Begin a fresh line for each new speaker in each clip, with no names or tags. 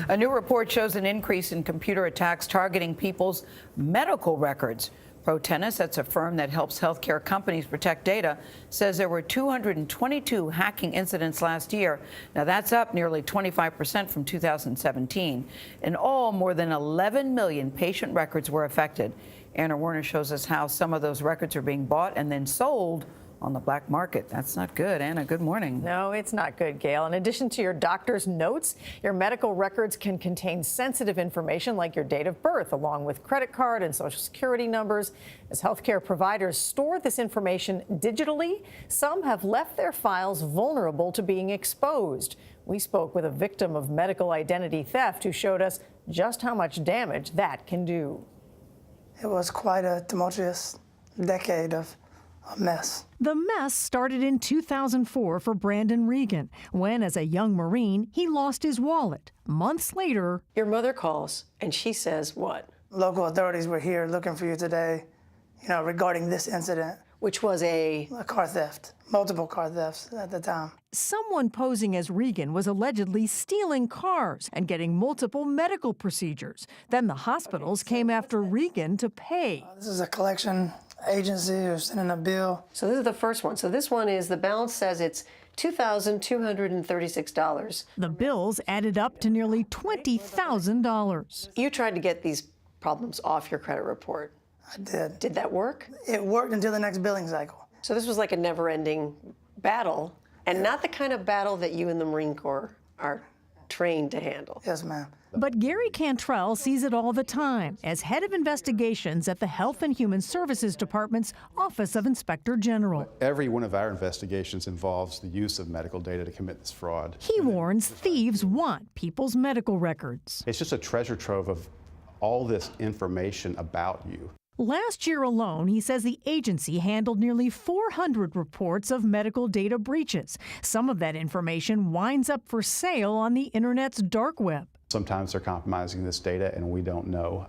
A new report shows an increase in computer attacks targeting people's medical records. ProTennis, that's a firm that helps healthcare companies protect data, says there were 222 hacking incidents last year. Now, that's up nearly 25% from 2017. In all, more than 11 million patient records were affected. Anna Werner shows us how some of those records are being bought and then sold on the black market. That's not good. Anna, good morning.
No, it's not good, Gail. In addition to your doctor's notes, your medical records can contain sensitive information like your date of birth, along with credit card and social security numbers. As healthcare providers store this information digitally, some have left their files vulnerable to being exposed. We spoke with a victim of medical identity theft who showed us just how much damage that can do.
It was quite a tumultuous decade of a mess.
The mess started in 2004 for Brandon Regan, when, as a young Marine, he lost his wallet. Months later,
your mother calls and she says what?
Local authorities were here looking for you today, regarding this incident.
Which was a
car theft, multiple car thefts at the time.
Someone posing as Regan was allegedly stealing cars and getting multiple medical procedures. Then the hospitals came after Regan to pay.
This is a collection agency who's sending a bill.
So this is the first one. So this one is, the balance says it's $2,236.
The bills added up to nearly $20,000.
You tried to get these problems off your credit report.
I did.
Did that work?
It worked until the next billing cycle.
So this was like a never-ending battle, and not the kind of battle that you in the Marine Corps are trained to handle.
Yes, ma'am.
But Gary Cantrell sees it all the time as head of investigations at the Health and Human Services Department's Office of Inspector General.
Every one of our investigations involves the use of medical data to commit this fraud.
He warns thieves want people's medical records.
It's just a treasure trove of all this information about you.
Last year alone, he says the agency handled nearly 400 reports of medical data breaches. Some of that information winds up for sale on the Internet's dark web.
Sometimes they're compromising this data, and we don't know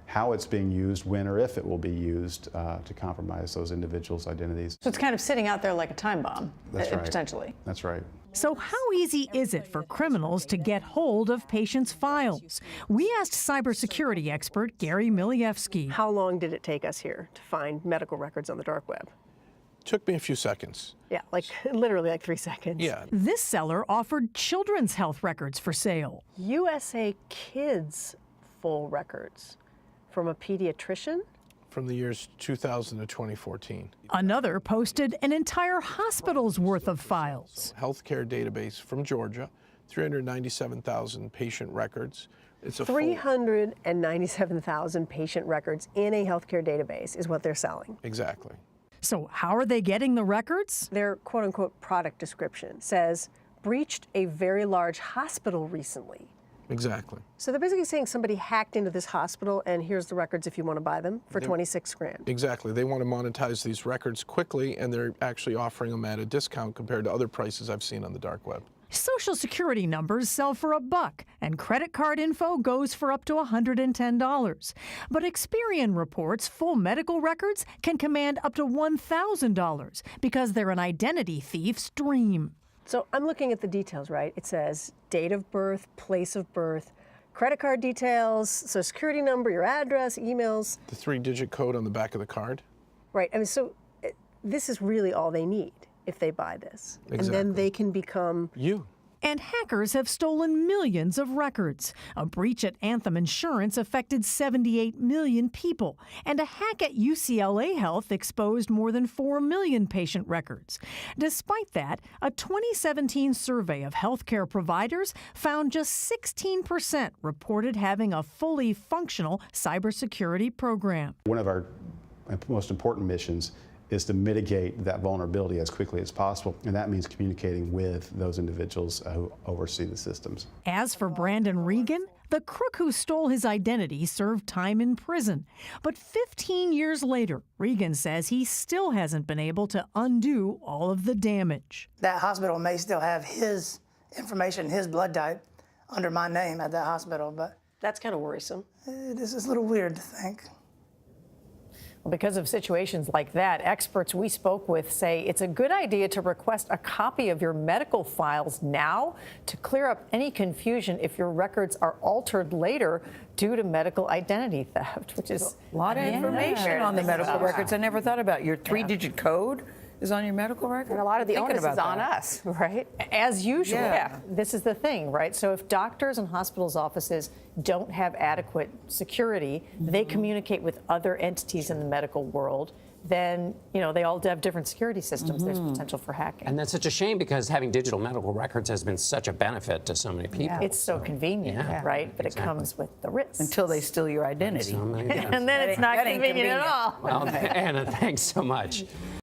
how it's being used, when or if it will be used to compromise those individuals' identities.
So it's kind of sitting out there like a time bomb,
That's right.
potentially.
That's right.
So how easy is it for criminals to get hold of patients' files? We asked cybersecurity expert Gary Milievsky.
How long did it take us here to find medical records on the dark web?
Took me a few seconds.
Yeah, like literally like 3 seconds.
Yeah.
This seller offered children's health records for sale.
USA Kids full records from a pediatrician?
From the years 2000 to 2014.
Another posted an entire hospital's worth of files.
Healthcare database from Georgia, 397,000 patient records. It's a
397,000 patient records in a healthcare database is what they're selling.
Exactly.
So how are they getting the records?
Their quote-unquote product description says, breached a very large hospital recently.
Exactly.
So they're basically saying somebody hacked into this hospital and here's the records if you want to buy them for 26 grand.
Exactly. They want to monetize these records quickly, and they're actually offering them at a discount compared to other prices I've seen on the dark web.
Social security numbers sell for $1, and credit card info goes for up to $110. But Experian reports full medical records can command up to $1,000 because they're an identity thief's dream.
So I'm looking at the details, right? It says date of birth, place of birth, credit card details, social security number, your address, emails.
The 3-digit code on the back of the card.
Right. I mean, so this is really all they need if they buy this.
Exactly.
And then they can become
you.
And hackers have stolen millions of records. A breach at Anthem Insurance affected 78 million people, and a hack at UCLA Health exposed more than 4 million patient records. Despite that, a 2017 survey of healthcare providers found just 16% reported having a fully functional cybersecurity program.
One of our most important missions is to mitigate that vulnerability as quickly as possible, and that means communicating with those individuals who oversee the systems.
As for Brandon Regan, the crook who stole his identity served time in prison. But 15 years later, Regan says he still hasn't been able to undo all of the damage.
That hospital may still have his information, his blood type, under my name at that hospital, but
that's kind of worrisome.
this is a little weird to think.
Because of situations like that, experts we spoke with say it's a good idea to request a copy of your medical files now to clear up any confusion if your records are altered later due to medical identity theft, which is
A lot of information on the medical
about
records. I never thought about your 3-digit code is on your medical record.
And a lot of the
Thinking
onus is
about
on
that.
us, right?
as usual.
Yeah.
This is the thing, right? So if doctors and hospitals' offices don't have adequate security, they communicate with other entities in the medical world, then, they all have different security systems. There's potential for hacking.
And that's such a shame because having digital medical records has been such a benefit to so many people.
It's so convenient,
Yeah.
right? But
Exactly.
it comes with the risk.
Until they steal your identity.
So many-
And then it's not
That ain't
convenient at all.
Well, Anna, thanks so much.